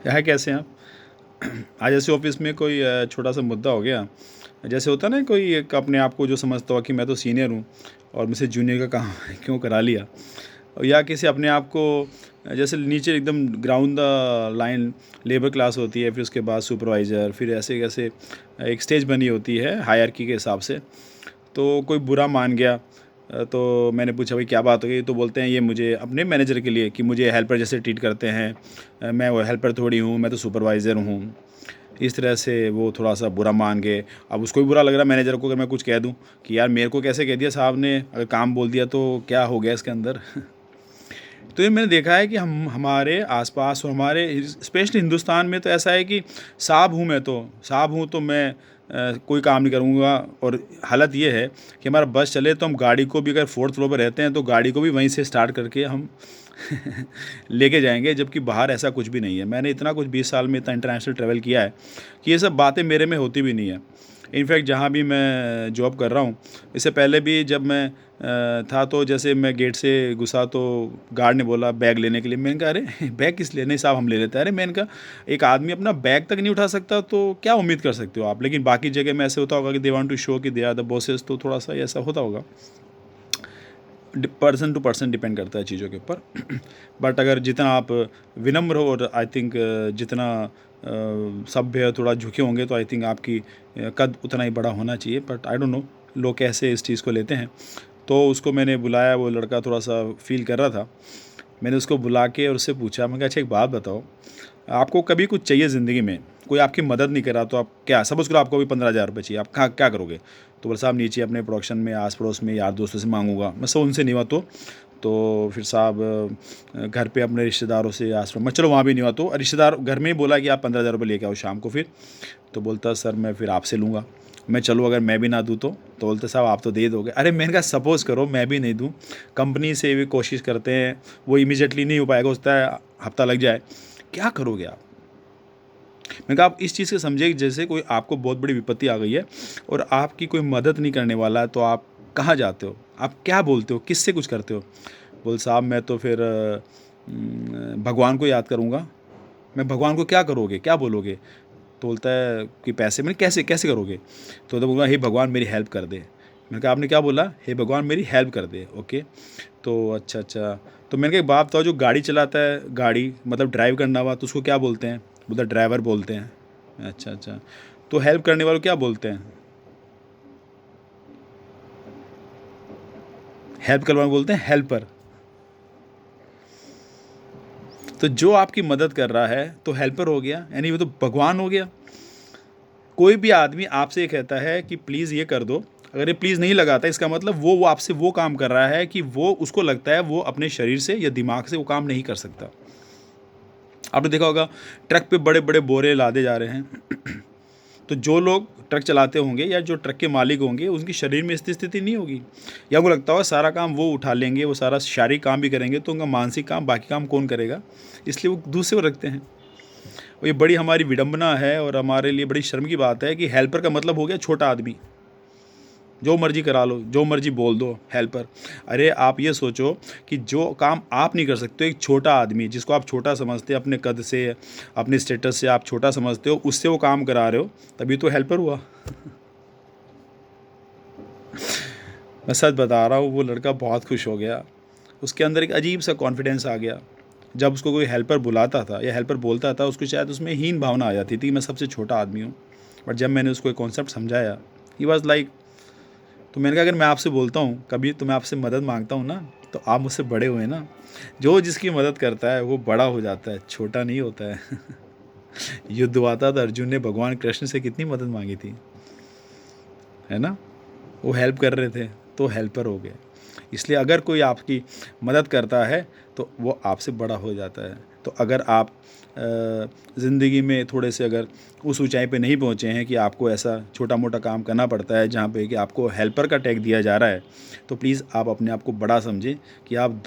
है कैसे हैं आप? आज ऐसे ऑफिस में कोई छोटा सा मुद्दा हो गया। जैसे होता है ना, कोई एक अपने आप को जो समझता हो कि मैं तो सीनियर हूँ और मुझसे जूनियर का काम क्यों करा लिया। और या किसी अपने आप को जैसे नीचे एकदम ground the line labour class होती है, फिर उसके बाद सुपरवाइज़र, फिर ऐसे कैसे एक स्टेज बनी होती है हायरार्की के हिसाब से। तो कोई बुरा मान गया। तो मैंने पूछा भाई क्या बात हो गई? तो बोलते हैं ये मुझे अपने मैनेजर के लिए कि मुझे हेल्पर जैसे ट्रीट करते हैं। मैं वो हेल्पर थोड़ी हूँ, मैं तो सुपरवाइज़र हूँ। इस तरह से वो थोड़ा-सा बुरा मान गए। अब उसको भी बुरा लग रहा है मैनेजर को, अगर मैं कुछ कह दूँ कि यार मेरे को कैसे कह दिया साहब ने, अगर काम बोल दिया तो क्या हो गया इसके अंदर। तो ये मैंने देखा है कि हम हमारे आस-पास और हमारे स्पेशली हिंदुस्तान में तो ऐसा है कि साहब हूँ मैं तो, साहब हूँ तो मैं कोई काम नहीं करूँगा। और हालत ये है कि हमारा बस चले तो हम गाड़ी को भी, अगर 4th फ्लोर पे रहते हैं तो गाड़ी को भी वहीं से स्टार्ट करके हम लेके जाएँगे, जबकि बाहर ऐसा कुछ भी नहीं है। मैंने इतना कुछ 20 साल में इतना इंटरनेशनल ट्रैवल किया है कि ये सब बातें मेरे में होती भी नहीं है। इनफैक्ट जहाँ भी मैं जॉब कर रहा हूँ, इससे पहले भी जब मैं था तो जैसे मैं गेट से घुसा तो गार्ड ने बोला बैग लेने के लिए। मैंने कहा अरे बैग किस लिए? नहीं साहब हम ले लेते हैं। अरे मैंने कहा एक आदमी अपना बैग तक नहीं उठा सकता तो क्या उम्मीद कर सकते हो आप? लेकिन बाकी जगह में ऐसे होता होगा कि दे वांट टू शो कि दे आर द बॉसेस, तो थोड़ा-सा ऐसा होता होगा। पर्सन टू पर्सन डिपेंड करता है चीज़ों के ऊपर। बट अगर जितना आप विनम्र हो और आई थिंक जितना सभ्य थोड़ा झुके होंगे तो आई थिंक आपकी कद उतना ही बड़ा होना चाहिए। बट आई डोंट नो लोग कैसे इस चीज़ को लेते हैं। तो उसको मैंने बुलाया, वो लड़का थोड़ा-सा फ़ील कर रहा था। मैंने उसको बुला के और उससे पूछा, मैंने कहा अच्छा एक बात बताओ, आपको कभी कुछ चाहिए ज़िंदगी में, कोई आपकी मदद नहीं कर रहा तो आप क्या, सपोज़ करो आपको अभी 15,000 रुपये चाहिए, आप कहाँ क्या करोगे? तो बोला साहब नीचे अपने प्रोडक्शन में आस-पड़ोस में यार दोस्तों से माँगूँगा। मैं सब उनसे नहीं हुआ तो फिर साहब घर पे अपने रिश्तेदारों से आस-पास, मैं चलो वहाँ भी नहीं हुआ तो रिश्तेदार घर में ही बोला कि आप 15,000 रुपये लेके आओ शाम को फिर। तो बोलता सर मैं फिर आपसे लूँगा। मैं चलो अगर मैं भी ना दूँ तो बोलते साहब आप तो दे ही दोगे। अरे मैंने कहा सपोज़ करो मैं भी नहीं दूँ, कंपनी से भी कोशिश करते हैं, वो इमीडिएटली नहीं हो पाएगा, होता है हफ़्ता लग जाए, क्या करोगे आप? मैंने कहा आप इस चीज़ को समझिए कि जैसे कोई आपको बहुत बड़ी विपत्ति आ गई है और आपकी कोई मदद नहीं करने वाला है, तो आप कहाँ जाते हो? आप क्या बोलते हो? किससे कुछ करते हो? बोले साहब मैं तो फिर भगवान को याद करूँगा। मैं भगवान को क्या करोगे? क्या बोलोगे? तो बोलता है कि पैसे। मैंने कैसे कैसे करोगे? तो बोला हे भगवान मेरी हेल्प कर दे। मैंने कहा आपने क्या बोला? हे भगवान मेरी हेल्प कर दे। ओके। तो अच्छा। तो मैंने कहा एक बात बताओ, जो गाड़ी चलाता है, गाड़ी मतलब ड्राइव करना हुआ तो उसको क्या बोलते हैं? बोलता ड्राइवर बोलते हैं। अच्छा। तो हेल्प करने वालों को क्या बोलते हैं? हेल्प करने वालों को बोलते हैं हेल्पर। तो जो आपकी मदद कर रहा है तो हेल्पर हो गया, यानी वो तो भगवान हो गया। कोई भी आदमी आपसे ये कहता है कि प्लीज़ ये कर दो, अगर ये प्लीज़ नहीं लगाता इसका मतलब वो आपसे वो काम कर रहा है कि वो उसको लगता है वो अपने शरीर से या दिमाग से वो काम नहीं कर सकता। आपने देखा होगा ट्रक पे बड़े-बड़े बोरे लादे जा रहे हैं। तो जो लोग ट्रक चलाते होंगे या जो ट्रक के मालिक होंगे उनकी शरीर में इतनी स्थिति नहीं होगी, या उनको लगता होगा सारा काम वो उठा लेंगे, वो सारा शारीरिक काम भी करेंगे तो उनका मानसिक काम, बाकी काम कौन करेगा? इसलिए वो दूसरे को रखते हैं। और ये बड़ी हमारी विडंबना है और हमारे लिए बड़ी शर्म की बात है कि हेल्पर का मतलब हो गया छोटा आदमी। जो मर्ज़ी करा लो, जो मर्ज़ी बोल दो हेल्पर। अरे आप ये सोचो कि जो काम आप नहीं कर सकते हो, एक छोटा आदमी जिसको आप छोटा समझते हो, अपने कद से, अपने स्टेटस से आप छोटा समझते हो, उससे वो काम करा रहे हो, तभी तो हेल्पर हुआ। मैं सच बता रहा हूँ, वो लड़का बहुत खुश हो गया। उसके अंदर एक अजीब सा कॉन्फिडेंस आ गया। जब उसको कोई हेल्पर बुलाता था या हेल्पर बोलता था, उसको शायद उसमें हीन भावना आ जाती थी कि मैं सबसे छोटा आदमी हूँ। बट जब मैंने उसको एक कॉन्सेप्ट समझाया, ही वाज़ लाइक, तो मैंने कहा अगर मैं आपसे बोलता हूँ कभी, तो मैं आपसे मदद माँगता हूँ ना, तो आप मुझसे बड़े हुए ना। जो जिसकी मदद करता है वो बड़ा हो जाता है, छोटा नहीं होता है। युद्ध हुआ था तो अर्जुन ने भगवान कृष्ण से कितनी मदद माँगी थी, है ना? वो हेल्प कर रहे थे तो हेल्पर हो गए। इसलिए अगर कोई आपकी मदद करता है तो वो आपसे बड़ा हो जाता है। तो अगर आप ज़िंदगी में थोड़े से अगर उस ऊंचाई पे नहीं पहुँचे हैं कि आपको ऐसा छोटा मोटा काम करना पड़ता है जहाँ पे कि आपको हेल्पर का टैग दिया जा रहा है, तो प्लीज़ आप अपने आप को बड़ा समझें कि आप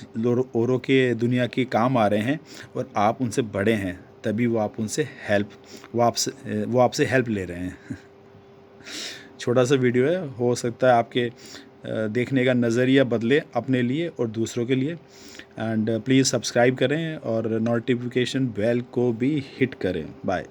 औरों के दुनिया के काम आ रहे हैं और आप उनसे बड़े हैं, तभी वो आपसे हेल्प ले रहे हैं। छोटा सा वीडियो है, हो सकता है आपके देखने का नज़रिया बदले अपने लिए और दूसरों के लिए। एंड प्लीज़ सब्सक्राइब करें और नोटिफिकेशन बेल को भी हिट करें। बाय।